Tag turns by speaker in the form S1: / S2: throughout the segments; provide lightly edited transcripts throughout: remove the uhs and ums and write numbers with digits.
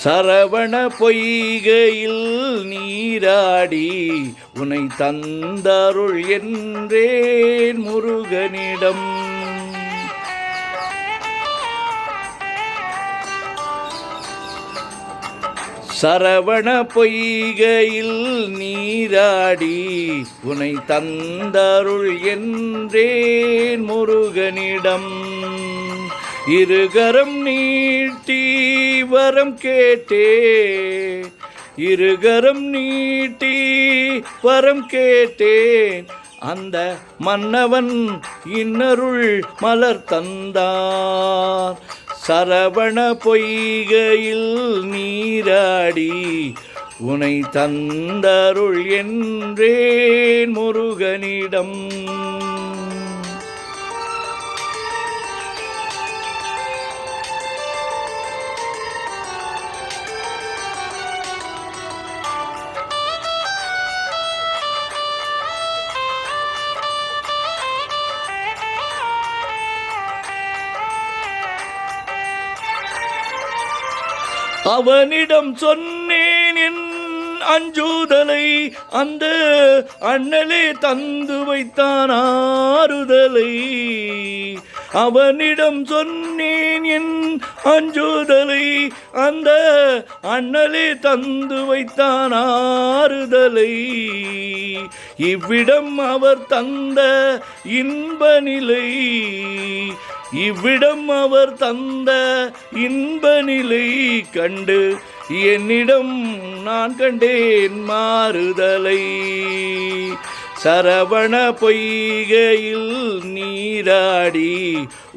S1: சரவண பொய்கையில் நீராடி உனை தந்தருள் என்றேன் முருகனிடம். சரவண பொய்கையில் நீராடி உனை தந்தருள் என்றேன் முருகனிடம். இருகரம் நீட்டி வரம் கேட்டேன், இருகரம் நீட்டி வரம் கேட்டேன். அந்த மன்னவன் இன்னருள் மலர் தந்தான். சரவண பொய்கையில் நீராடி உனை தந்தருள் என்றேன் முருகனிடம். அவனிடம் சொன்னேன் என் அஞ்சுதலை, அந்த அண்ணலே தந்து வைத்தான் ஆறுதலை. அவனிடம் சொன்னேன் என் அஞ்சுதலை, அந்த அண்ணலே தந்து வைத்தான் ஆறுதலை. இவ்விடம் அவர் தந்த இன்ப நிலை, இவ்விடம் அவர் தந்த இன்ப நிலை கண்டு என்னிடம் நான் கண்டேன் மாறுதலை. சரவண பொய்கையில் நீராடி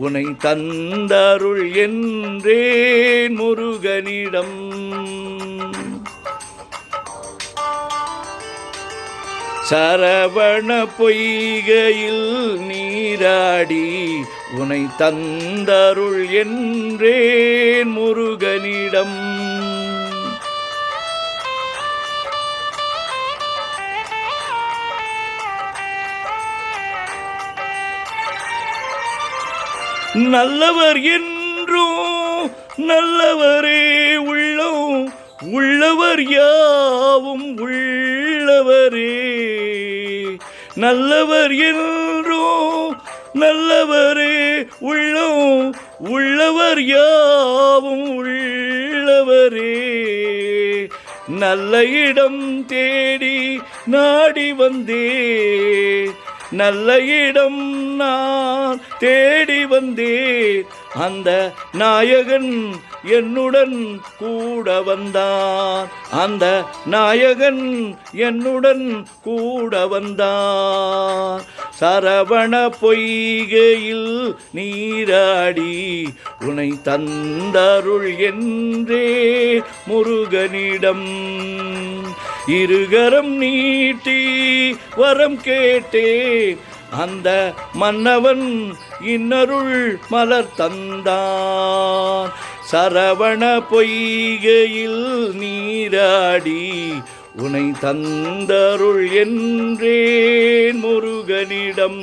S1: உனை தந்தருள் என்றேன் முருகனிடம். சரவண பொய்கையில் நீராடி உனை தந்தருள் என்றேன் முருகனிடம். நல்லவர் என்றும் நல்லவரே உள்ளம், உள்ளவர் யாவும் உள்ளவரே. நல்லவர் என்றும் நல்லவரே உள்ளம், உள்ளவர் யாவும் உள்ளவரே. நல்ல இடம் தேடி நாடி வந்தே, நல்ல இடம் நான் தேடி வந்தேன். அந்த நாயகன் என்னுடன் கூட வந்தான், அந்த நாயகன் என்னுடன் கூட வந்தான். சரவண பொய்கையில் நீராடி உனை தந்தருள் என்றே முருகனிடம். இருகரம் நீட்டி வரம் கேட்டேன், அந்த மன்னவன் இன்னருள் மலர் தந்தான். சரவண பொய்கையில் நீராடி உனை தந்தருள் என்றேன் முருகனிடம்.